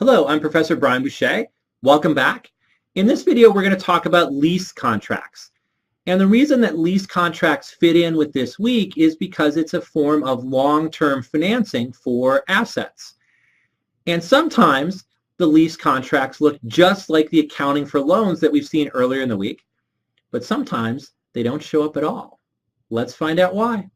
Hello, I'm Professor Brian Boucher. Welcome back. In this video, we're going to talk about lease contracts. And the reason that lease contracts fit in with this week is because it's a form of long-term financing for assets. And sometimes the lease contracts look just like the accounting for loans that we've seen earlier in the week, but sometimes they don't show up at all. Let's find out why.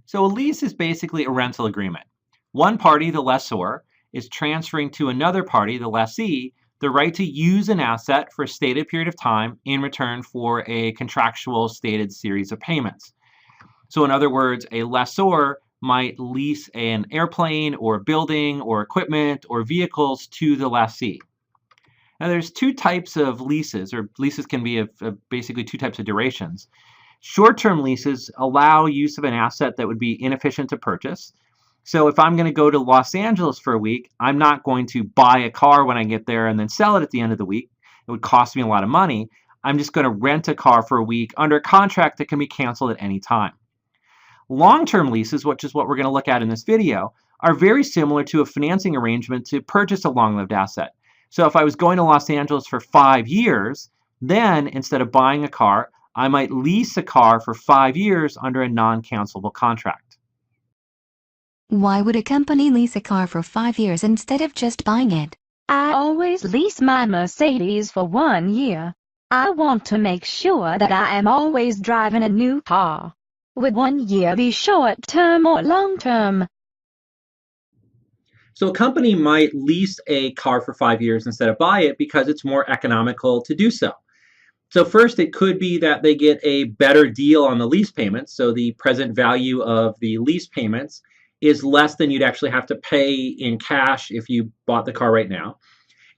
So a lease is basically a rental agreement. One party, the lessor, is transferring to another party, the lessee, the right to use an asset for a stated period of time in return for a contractual stated series of payments. So in other words, a lessor might lease an airplane or a building or equipment or vehicles to the lessee. Now there's two types of leases, or leases can be of basically two types of durations. Short-term leases allow use of an asset that would be inefficient to purchase. So if I'm going to go to Los Angeles for a week, I'm not going to buy a car when I get there and then sell it at the end of the week. It would cost me a lot of money. I'm just going to rent a car for a week under a contract that can be canceled at any time. Long-term leases, which is what we're going to look at in this video, are very similar to a financing arrangement to purchase a long-lived asset. So if I was going to Los Angeles for 5 years, then instead of buying a car, I might lease a car for 5 years under a non-cancelable contract. Why would a company lease a car for 5 years instead of just buying it? I always lease my Mercedes for 1 year. I want to make sure that I am always driving a new car. Would 1 year be short-term or long-term? So a company might lease a car for 5 years instead of buy it because it's more economical to do so. So first, it could be that they get a better deal on the lease payments. So the present value of the lease payments is less than you'd actually have to pay in cash if you bought the car right now.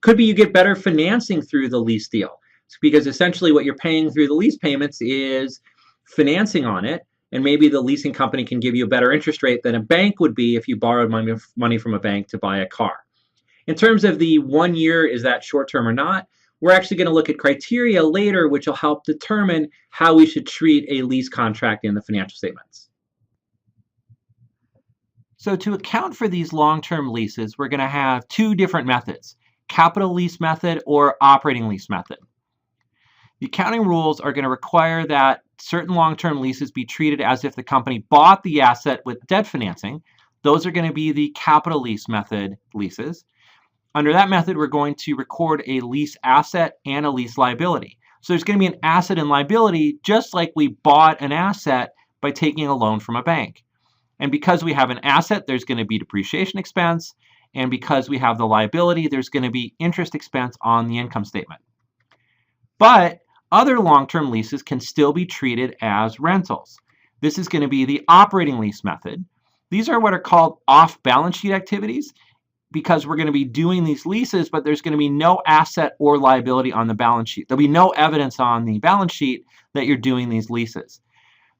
Could be you get better financing through the lease deal, because essentially what you're paying through the lease payments is financing on it, and maybe the leasing company can give you a better interest rate than a bank would be if you borrowed money from a bank to buy a car. In terms of the 1 year, is that short term or not, we're actually going to look at criteria later which will help determine how we should treat a lease contract in the financial statements. So to account for these long-term leases, we're going to have two different methods, capital lease method or operating lease method. The accounting rules are going to require that certain long-term leases be treated as if the company bought the asset with debt financing. Those are going to be the capital lease method leases. Under that method, we're going to record a lease asset and a lease liability. So there's going to be an asset and liability just like we bought an asset by taking a loan from a bank. And because we have an asset, there's going to be depreciation expense. And because we have the liability, there's going to be interest expense on the income statement. But other long-term leases can still be treated as rentals. This is going to be the operating lease method. These are what are called off-balance sheet activities because we're going to be doing these leases, but there's going to be no asset or liability on the balance sheet. There'll be no evidence on the balance sheet that you're doing these leases.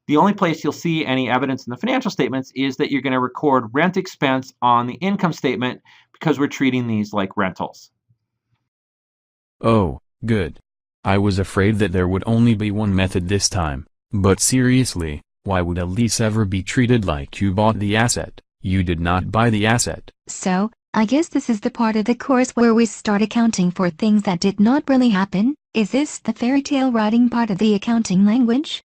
The only place you'll see any evidence in the financial statements is that you're going to record rent expense on the income statement because we're treating these like rentals. Oh, good. I was afraid that there would only be one method this time, but seriously, why would a lease ever be treated like you bought the asset? You did not buy the asset. So, I guess this is the part of the course where we start accounting for things that did not really happen. Is this the fairy tale writing part of the accounting language?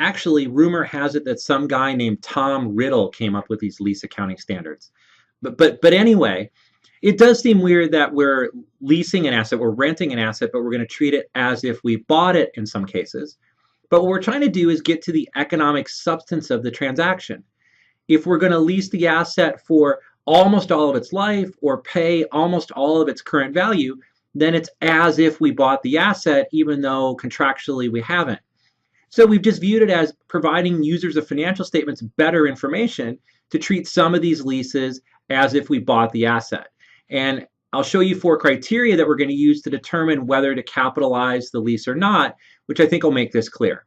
Actually, rumor has it that some guy named Tom Riddle came up with these lease accounting standards. But anyway, it does seem weird that we're leasing an asset, we're renting an asset, but we're going to treat it as if we bought it in some cases. But what we're trying to do is get to the economic substance of the transaction. If we're going to lease the asset for almost all of its life or pay almost all of its current value, then it's as if we bought the asset, even though contractually we haven't. So we've just viewed it as providing users of financial statements better information to treat some of these leases as if we bought the asset. And I'll show you 4 criteria that we're going to use to determine whether to capitalize the lease or not, which I think will make this clear.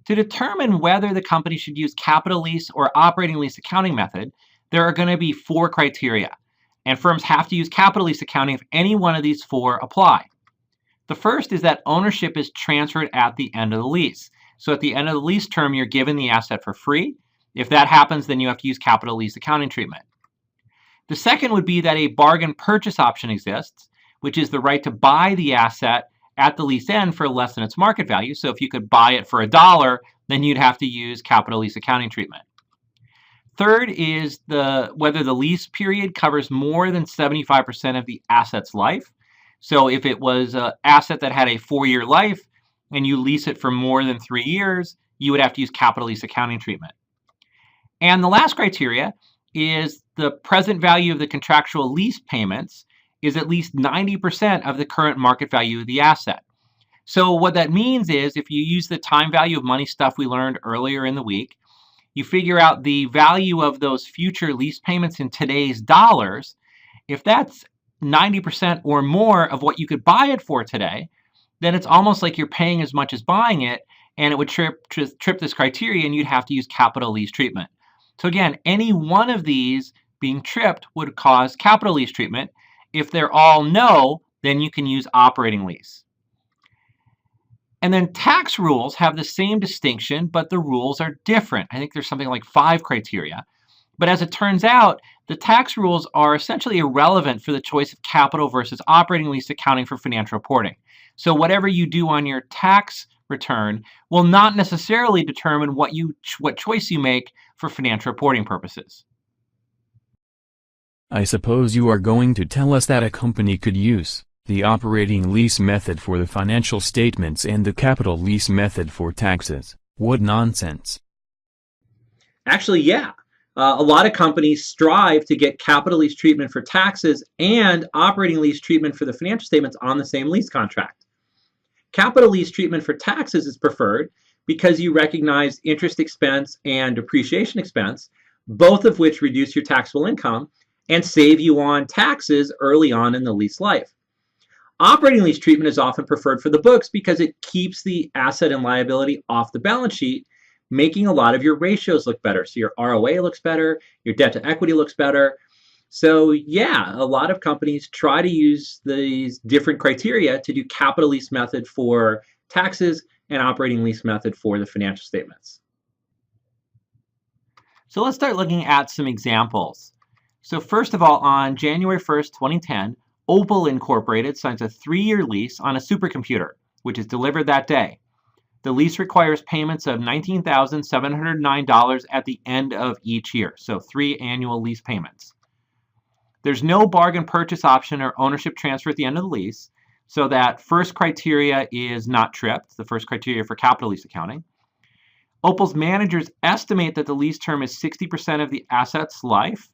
To determine whether the company should use capital lease or operating lease accounting method, there are going to be 4 criteria. And firms have to use capital lease accounting if any one of these 4 apply. The first is that ownership is transferred at the end of the lease. So at the end of the lease term, you're given the asset for free. If that happens, then you have to use capital lease accounting treatment. The second would be that a bargain purchase option exists, which is the right to buy the asset at the lease end for less than its market value. So if you could buy it for $1, then you'd have to use capital lease accounting treatment. Third is whether the lease period covers more than 75% of the asset's life. So if it was an asset that had a 4-year life and you lease it for more than 3 years, you would have to use capital lease accounting treatment. And the last criteria is the present value of the contractual lease payments is at least 90% of the current market value of the asset. So what that means is if you use the time value of money stuff we learned earlier in the week, you figure out the value of those future lease payments in today's dollars. If that's 90% or more of what you could buy it for today, then it's almost like you're paying as much as buying it, and it would trip this criteria, and you'd have to use capital lease treatment. So again, any one of these being tripped would cause capital lease treatment. If they're all no, then you can use operating lease. And then tax rules have the same distinction, but the rules are different. I think there's something like 5 criteria. But as it turns out, the tax rules are essentially irrelevant for the choice of capital versus operating lease accounting for financial reporting. So whatever you do on your tax return will not necessarily determine what choice you make for financial reporting purposes. I suppose you are going to tell us that a company could use the operating lease method for the financial statements and the capital lease method for taxes. What nonsense. Actually, yeah. A lot of companies strive to get capital lease treatment for taxes and operating lease treatment for the financial statements on the same lease contract. Capital lease treatment for taxes is preferred because you recognize interest expense and depreciation expense, both of which reduce your taxable income and save you on taxes early on in the lease life. Operating lease treatment is often preferred for the books because it keeps the asset and liability off the balance sheet, making a lot of your ratios look better. So your ROA looks better, your debt to equity looks better. So yeah, a lot of companies try to use these different criteria to do capital lease method for taxes and operating lease method for the financial statements. So let's start looking at some examples. So first of all, on January 1st, 2010, Opal Incorporated signs a 3-year lease on a supercomputer, which is delivered that day. The lease requires payments of $19,709 at the end of each year, so 3 annual lease payments. There's no bargain purchase option or ownership transfer at the end of the lease, so that first criteria is not tripped, the first criteria for capital lease accounting. Opal's managers estimate that the lease term is 60% of the asset's life,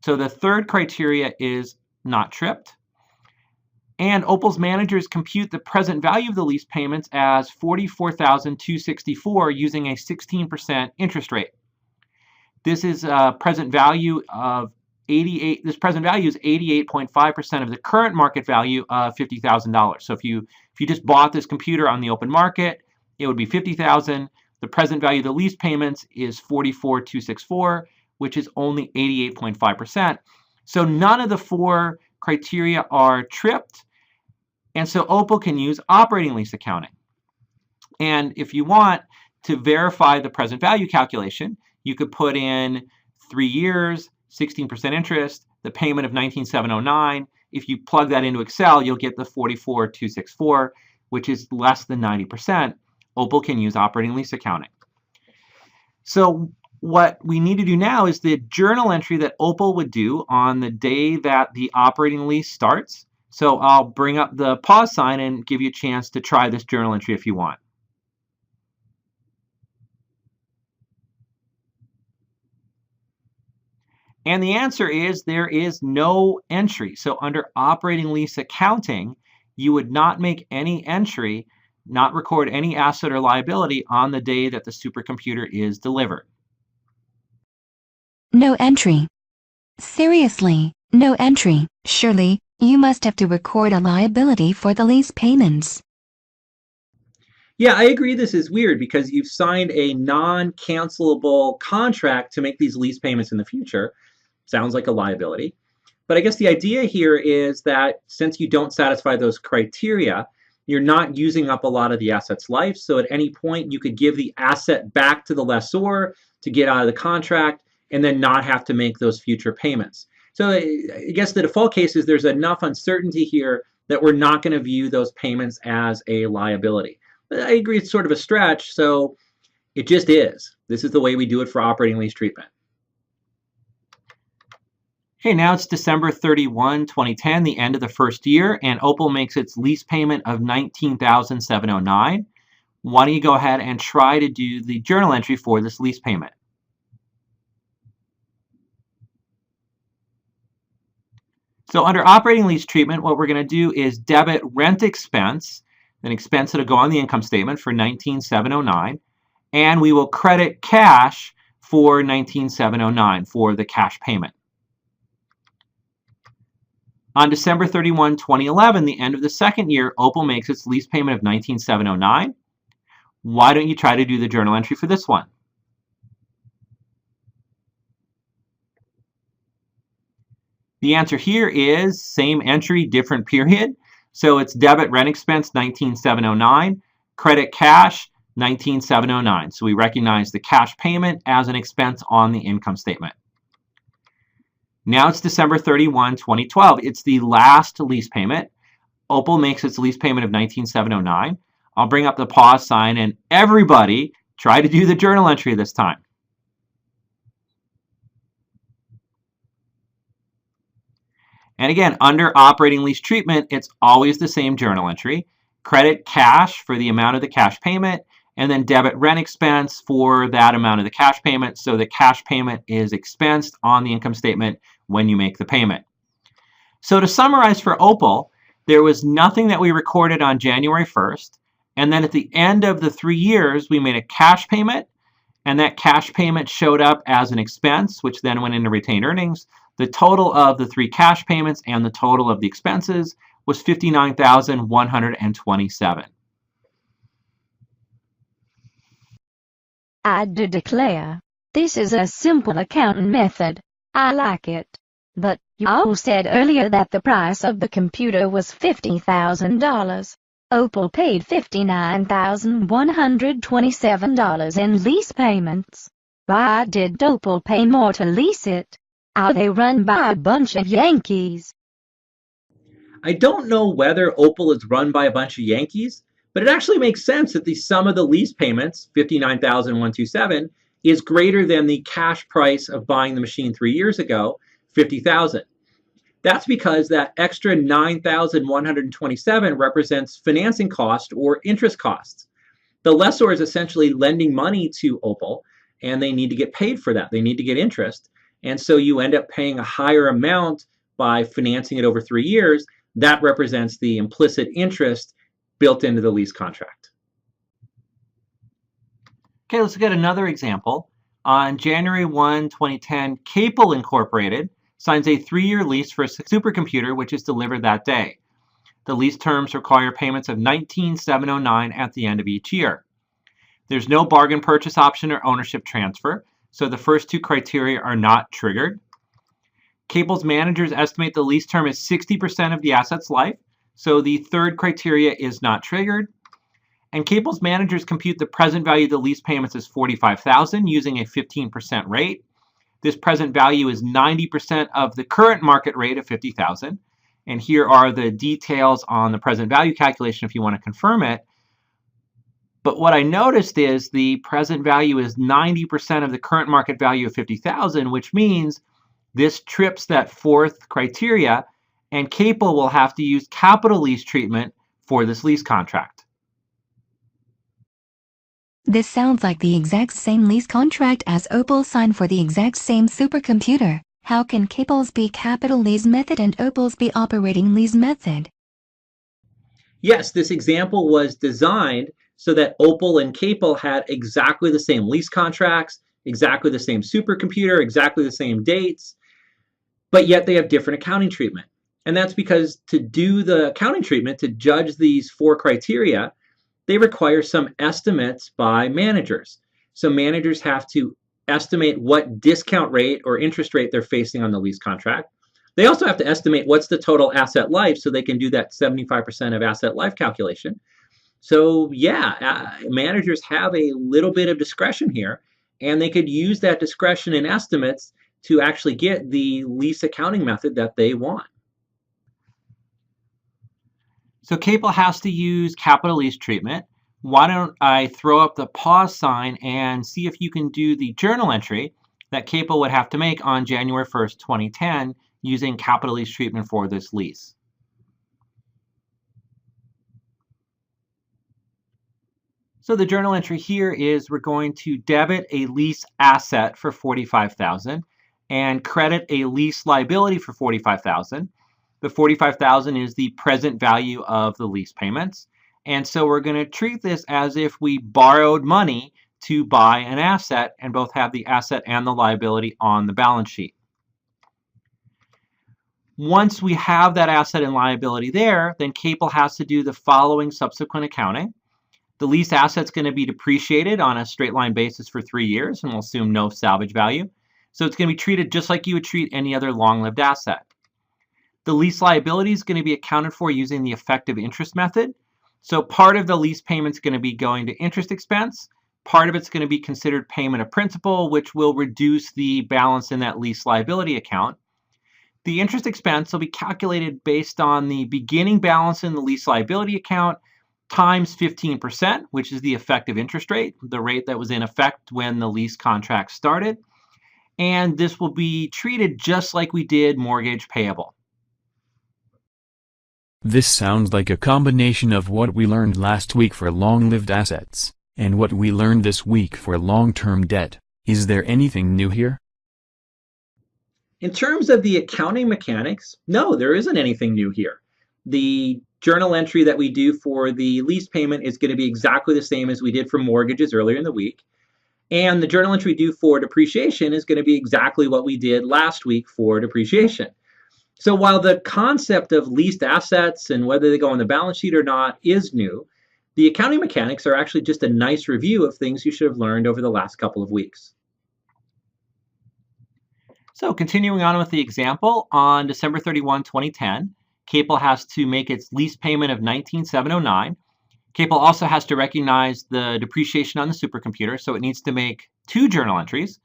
so the third criteria is not tripped. And Opal's managers compute the present value of the lease payments as $44,264 using a 16% interest rate. This is present value of 88. This present value is 88.5% of the current market value of $50,000. So if you just bought this computer on the open market, it would be $50,000. The present value of the lease payments is $44,264, which is only 88.5%. So none of the 4 criteria are tripped, and so Opal can use operating lease accounting. And if you want to verify the present value calculation, you could put in 3 years, 16% interest, the payment of $19,709. If you plug that into Excel, you'll get the $44,264, which is less than 90%. Opal can use operating lease accounting. So what we need to do now is the journal entry that Opal would do on the day that the operating lease starts. So I'll bring up the pause sign and give you a chance to try this journal entry if you want. And the answer is there is no entry. So under operating lease accounting, you would not make any entry, not record any asset or liability on the day that the supercomputer is delivered. No entry. Seriously, no entry. Surely, you must have to record a liability for the lease payments. Yeah, I agree this is weird because you've signed a non-cancelable contract to make these lease payments in the future. Sounds like a liability. But I guess the idea here is that since you don't satisfy those criteria, you're not using up a lot of the asset's life. So at any point, you could give the asset back to the lessor to get out of the contract and then not have to make those future payments. So I guess the default case is there's enough uncertainty here that we're not going to view those payments as a liability. But I agree it's sort of a stretch, so it just is. This is the way we do it for operating lease treatment. Okay, now it's December 31, 2010, the end of the first year, and Opal makes its lease payment of $19,709. Why don't you go ahead and try to do the journal entry for this lease payment? So under operating lease treatment, what we're going to do is debit rent expense, an expense that'll go on the income statement for $19,709, and we will credit cash for $19,709 for the cash payment. On December 31, 2011, the end of the second year, Opal makes its lease payment of $19,709. Why don't you try to do the journal entry for this one? The answer here is same entry, different period. So it's debit rent expense $19,709, credit cash $19,709. So we recognize the cash payment as an expense on the income statement. Now it's December 31, 2012. It's the last lease payment. Opal makes its lease payment of $19,709. I'll bring up the pause sign and everybody try to do the journal entry this time. And again, under operating lease treatment, it's always the same journal entry. Credit cash for the amount of the cash payment, and then debit rent expense for that amount of the cash payment. So the cash payment is expensed on the income statement when you make the payment. So to summarize for Opal, there was nothing that we recorded on January 1st. And then at the end of the 3 years, we made a cash payment, and that cash payment showed up as an expense, which then went into retained earnings. The total of the 3 cash payments and the total of the expenses was $59,127. I do declare, this is a simple accounting method. I like it. But you all said earlier that the price of the computer was $50,000. Opal paid $59,127 in lease payments. Why did Opal pay more to lease it? Are they run by a bunch of Yankees? I don't know whether Opal is run by a bunch of Yankees, but it actually makes sense that the sum of the lease payments, $59,127, is greater than the cash price of buying the machine 3 years ago, $50,000. That's because that extra $9,127 represents financing cost or interest costs. The lessor is essentially lending money to Opal, and they need to get paid for that. They need to get interest. And so you end up paying a higher amount by financing it over 3 years. That represents the implicit interest built into the lease contract. Okay, let's look at another example. On January 1, 2010, Capel Incorporated signs a 3-year lease for a supercomputer which is delivered that day. The lease terms require payments of $19,709 at the end of each year. There's no bargain purchase option or ownership transfer, so the first 2 criteria are not triggered. Capel's managers estimate the lease term is 60% of the asset's life, so the third criteria is not triggered. And Capel's managers compute the present value of the lease payments as $45,000 using a 15% rate. This present value is 90% of the current market rate of $50,000. And here are the details on the present value calculation if you want to confirm it. But what I noticed is the present value is 90% of the current market value of $50,000, which means this trips that fourth criteria, and Capel will have to use capital lease treatment for this lease contract. This sounds like the exact same lease contract as Opal signed for the exact same supercomputer. How can Capel's be capital lease method and Opal's be operating lease method? Yes, this example was designed so that Opal and Capel had exactly the same lease contracts, exactly the same supercomputer, exactly the same dates, but yet they have different accounting treatment. And that's because to do the accounting treatment, to judge these 4 criteria, they require some estimates by managers. So managers have to estimate what discount rate or interest rate they're facing on the lease contract. They also have to estimate what's the total asset life so they can do that 75% of asset life calculation. So yeah, managers have a little bit of discretion here, and they could use that discretion in estimates to actually get the lease accounting method that they want. So Capel has to use capital lease treatment. Why don't I throw up the pause sign and see if you can do the journal entry that Capel would have to make on January 1st, 2010 using capital lease treatment for this lease. So the journal entry here is we're going to debit a lease asset for $45,000 and credit a lease liability for $45,000. The $45,000 is the present value of the lease payments. And so we're going to treat this as if we borrowed money to buy an asset and both have the asset and the liability on the balance sheet. Once we have that asset and liability there, then Capel has to do the following subsequent accounting. The lease asset's going to be depreciated on a straight line basis for 3 years, and we'll assume no salvage value. So it's going to be treated just like you would treat any other long-lived asset. The lease liability is going to be accounted for using the effective interest method. So part of the lease payment is going to be going to interest expense. Part of it's going to be considered payment of principal, which will reduce the balance in that lease liability account. The interest expense will be calculated based on the beginning balance in the lease liability account times 15%, which is the effective interest rate, the rate that was in effect when the lease contract started. And this will be treated just like we did mortgage payable. This sounds like a combination of what we learned last week for long-lived assets, and what we learned this week for long-term debt. Is there anything new here? In terms of the accounting mechanics, no, there isn't anything new here. The journal entry that we do for the lease payment is going to be exactly the same as we did for mortgages earlier in the week. And the journal entry due for depreciation is going to be exactly what we did last week for depreciation. So while the concept of leased assets and whether they go on the balance sheet or not is new, the accounting mechanics are actually just a nice review of things you should have learned over the last couple of weeks. So continuing on with the example, on December 31, 2010, Capel has to make its lease payment of $19,709. Capel also has to recognize the depreciation on the supercomputer, so it needs to make 2 journal entries.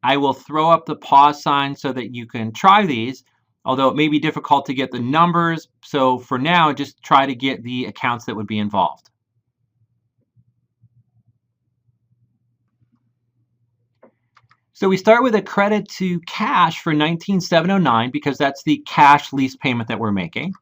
I will throw up the pause sign so that you can try these, although it may be difficult to get the numbers. So for now, just try to get the accounts that would be involved. So we start with a credit to cash for $19,709 because that's the cash lease payment that we're making.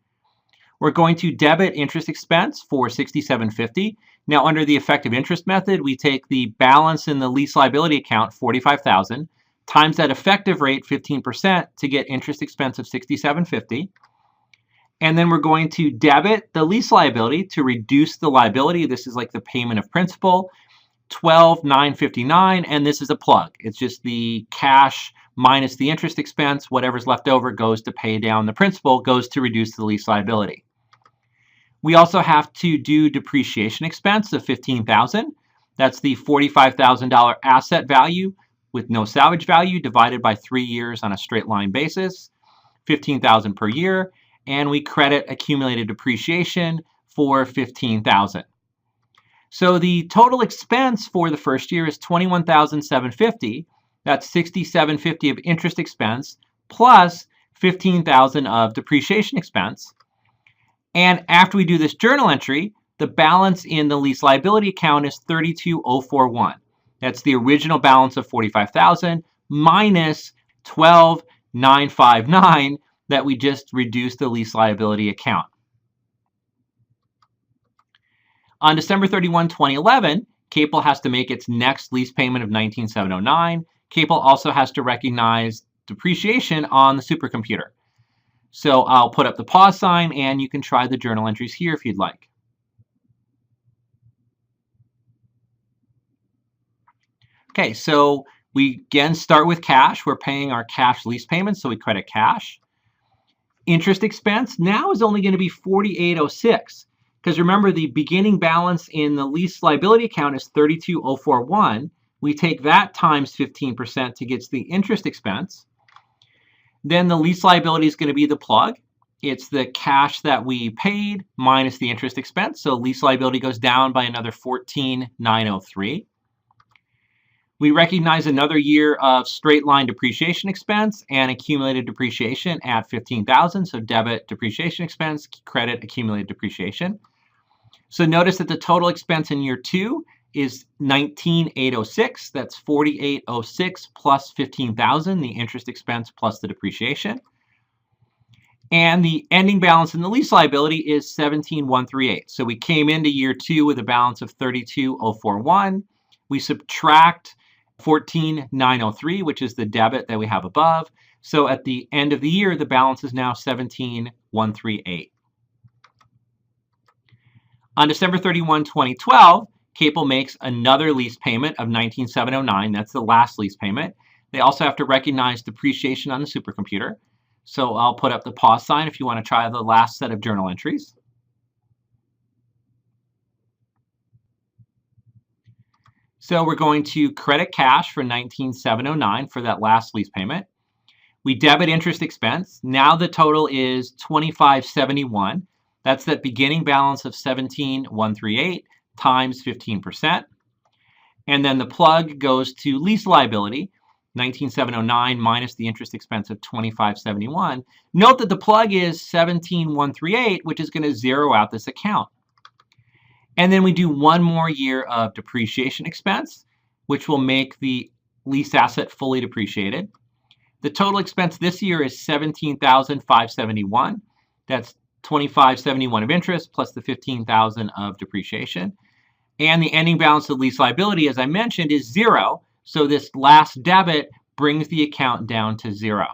We're going to debit interest expense for $67.50. Now under the effective interest method, we take the balance in the lease liability account, $45,000, times that effective rate, 15%, to get interest expense of $67.50. And then we're going to debit the lease liability to reduce the liability. This is like the payment of principal. $12,959, and this is a plug. It's just the cash minus the interest expense. Whatever's left over goes to pay down the principal, goes to reduce the lease liability. We also have to do depreciation expense of $15,000. That's the $45,000 asset value with no salvage value divided by 3 years on a straight line basis, $15,000 per year, and we credit accumulated depreciation for $15,000. So the total expense for the first year is $21,750. That's $67.50 of interest expense plus $15,000 of depreciation expense. And after we do this journal entry, the balance in the lease liability account is $32,041. That's the original balance of $45,000 minus $12,959 that we just reduced the lease liability account. On December 31, 2011, Capel has to make its next lease payment of $19,709. Capel also has to recognize depreciation on the supercomputer. So I'll put up the pause sign and you can try the journal entries here if you'd like. Okay, so we again start with cash. We're paying our cash lease payments, so we credit cash. Interest expense now is only going to be $48,006. Because remember, the beginning balance in the lease liability account is $32,041. We take that times 15% to get the interest expense. Then the lease liability is going to be the plug. It's the cash that we paid minus the interest expense. So lease liability goes down by another $14,903. We recognize another year of straight line depreciation expense and accumulated depreciation at $15,000. So debit depreciation expense, credit accumulated depreciation. So notice that the total expense in year 2 is $19,806. That's $4,806 plus $15,000, the interest expense plus the depreciation. And the ending balance in the lease liability is $17,138. So we came into year 2 with a balance of $32,041. We subtract $14,903, which is the debit that we have above. So at the end of the year, the balance is now $17,138. On December 31, 2012, Capel makes another lease payment of $19,709. That's the last lease payment. They also have to recognize depreciation on the supercomputer. So I'll put up the pause sign if you want to try the last set of journal entries. So we're going to credit cash for $19,709 for that last lease payment. We debit interest expense. Now the total is $2571. That's that beginning balance of $17,138 times 15%. And then the plug goes to lease liability, $19,709 minus the interest expense of $2571. Note that the plug is $17,138, which is going to zero out this account. And then we do one more year of depreciation expense, which will make the lease asset fully depreciated. The total expense this year is $17,571. That's $2571 of interest plus the $15,000 of depreciation. And the ending balance of lease liability, as I mentioned, is zero. So this last debit brings the account down to zero.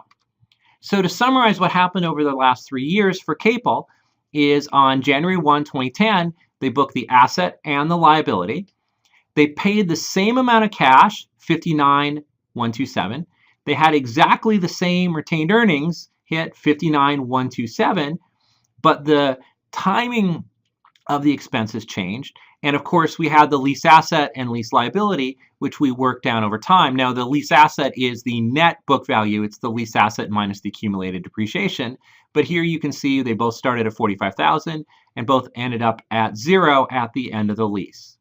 So to summarize what happened over the last 3 years for Capel is on January 1, 2010, they booked the asset and the liability. They paid the same amount of cash, $59,127. They had exactly the same retained earnings, hit $59,127, but the timing of the expenses changed. And of course, we had the lease asset and lease liability, which we worked down over time. Now, the lease asset is the net book value. It's the lease asset minus the accumulated depreciation. But here you can see they both started at $45,000 and both ended up at zero at the end of the lease.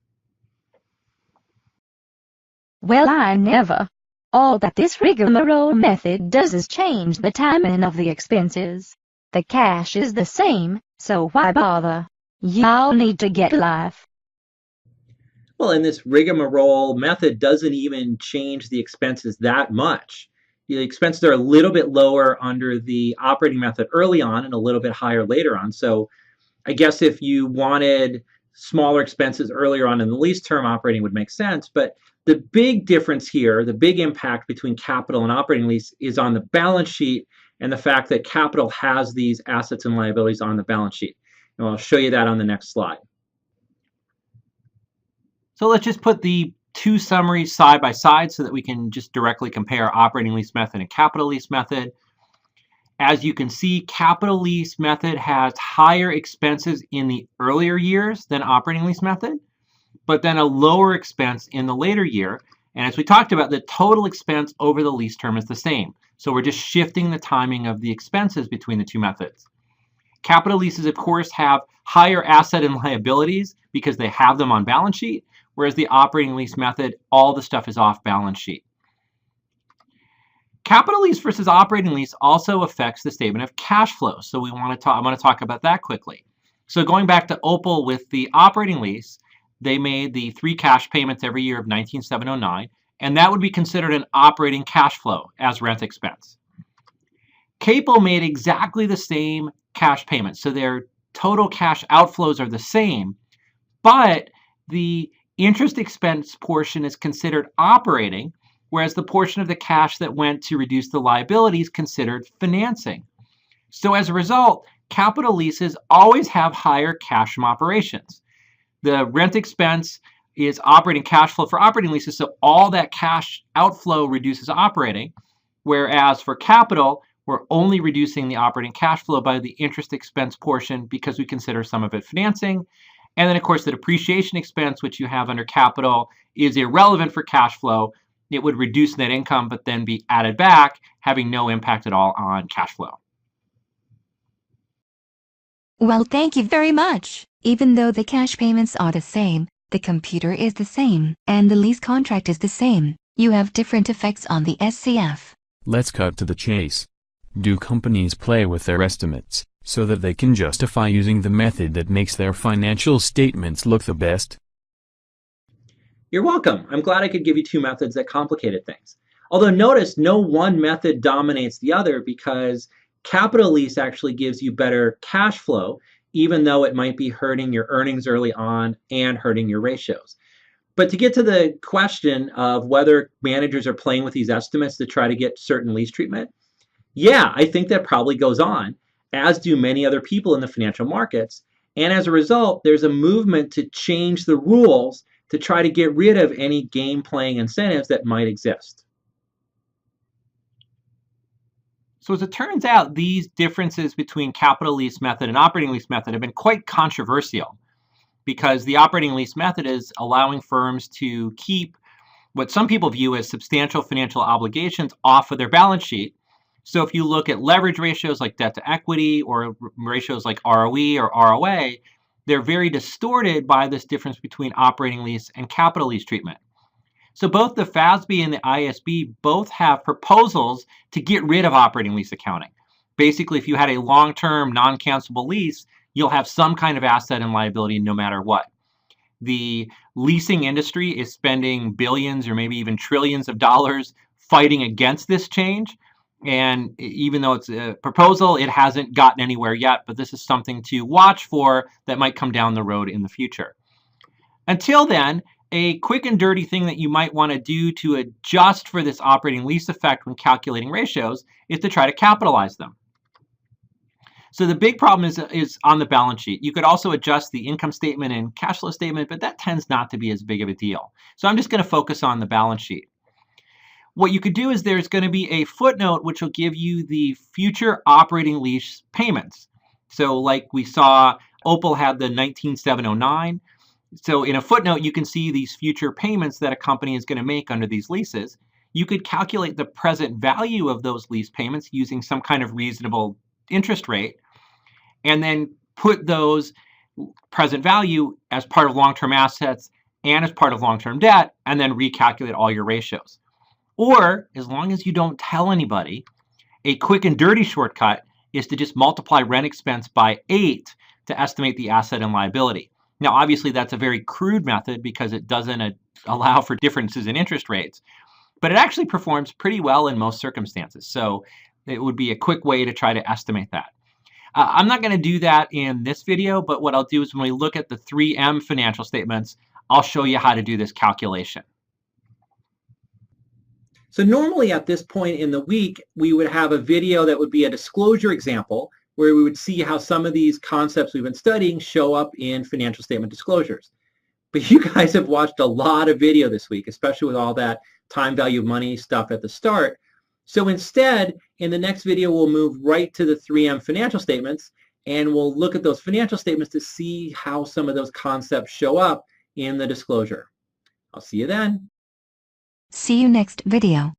Well, I never. All that this rigmarole method does is change the timing of the expenses. The cash is the same, so why bother? Y'all need to get life. Well, and this rigmarole method doesn't even change the expenses that much. The expenses are a little bit lower under the operating method early on and a little bit higher later on. So I guess if you wanted smaller expenses earlier on in the lease term, operating would make sense. But the big difference here, the big impact between capital and operating lease is on the balance sheet and the fact that capital has these assets and liabilities on the balance sheet. And I'll show you that on the next slide. So let's just put the two summaries side by side so that we can just directly compare operating lease method and capital lease method. As you can see, capital lease method has higher expenses in the earlier years than operating lease method, but then a lower expense in the later year. And as we talked about, the total expense over the lease term is the same. So we're just shifting the timing of the expenses between the two methods. Capital leases, of course, have higher asset and liabilities because they have them on balance sheet, whereas the operating lease method, all the stuff is off balance sheet. Capital lease versus operating lease also affects the statement of cash flow. So I want to talk about that quickly. So going back to Opal with the operating lease, they made the 3 cash payments every year of $19,709, and that would be considered an operating cash flow as rent expense. Capel made exactly the same cash payments, so their total cash outflows are the same, but the interest expense portion is considered operating, whereas the portion of the cash that went to reduce the liability is considered financing. So as a result, capital leases always have higher cash from operations. The rent expense is operating cash flow for operating leases, so all that cash outflow reduces operating, whereas for capital, we're only reducing the operating cash flow by the interest expense portion because we consider some of it financing. And then, of course, the depreciation expense, which you have under capital, is irrelevant for cash flow. It would reduce net income, but then be added back, having no impact at all on cash flow. Well, thank you very much. Even though the cash payments are the same, the computer is the same, and the lease contract is the same. You have different effects on the SCF. Let's cut to the chase. Do companies play with their estimates, so that they can justify using the method that makes their financial statements look the best? You're welcome. I'm glad I could give you two methods that complicated things. Although notice no one method dominates the other, because capital lease actually gives you better cash flow, even though it might be hurting your earnings early on and hurting your ratios. But to get to the question of whether managers are playing with these estimates to try to get certain lease treatment, yeah, I think that probably goes on, as do many other people in the financial markets. And as a result, there's a movement to change the rules to try to get rid of any game playing incentives that might exist. So as it turns out, these differences between capital lease method and operating lease method have been quite controversial, because the operating lease method is allowing firms to keep what some people view as substantial financial obligations off of their balance sheet. So if you look at leverage ratios like debt to equity, or ratios like ROE or ROA, they're very distorted by this difference between operating lease and capital lease treatment. So both the FASB and the IASB both have proposals to get rid of operating lease accounting. Basically, if you had a long-term non-cancelable lease, you'll have some kind of asset and liability no matter what. The leasing industry is spending billions or maybe even trillions of dollars fighting against this change. And even though it's a proposal, it hasn't gotten anywhere yet, but this is something to watch for that might come down the road in the future. Until then, a quick and dirty thing that you might want to do to adjust for this operating lease effect when calculating ratios is to try to capitalize them. So the big problem is on the balance sheet. You could also adjust the income statement and cash flow statement, but that tends not to be as big of a deal. So I'm just going to focus on the balance sheet. What you could do is there's going to be a footnote which will give you the future operating lease payments. So like we saw, Opal had the 19709. So in a footnote, you can see these future payments that a company is going to make under these leases. You could calculate the present value of those lease payments using some kind of reasonable interest rate, and then put those present value as part of long-term assets and as part of long-term debt, and then recalculate all your ratios. Or, as long as you don't tell anybody, a quick and dirty shortcut is to just multiply rent expense by 8 to estimate the asset and liability. Now, obviously, that's a very crude method because it doesn't allow for differences in interest rates, but it actually performs pretty well in most circumstances. So it would be a quick way to try to estimate that. I'm not going to do that in this video, but what I'll do is when we look at the 3M financial statements, I'll show you how to do this calculation. So normally at this point in the week, we would have a video that would be a disclosure example where we would see how some of these concepts we've been studying show up in financial statement disclosures. But you guys have watched a lot of video this week, especially with all that time value of money stuff at the start. So instead, in the next video, we'll move right to the 3M financial statements, and we'll look at those financial statements to see how some of those concepts show up in the disclosure. I'll see you then. See you next video.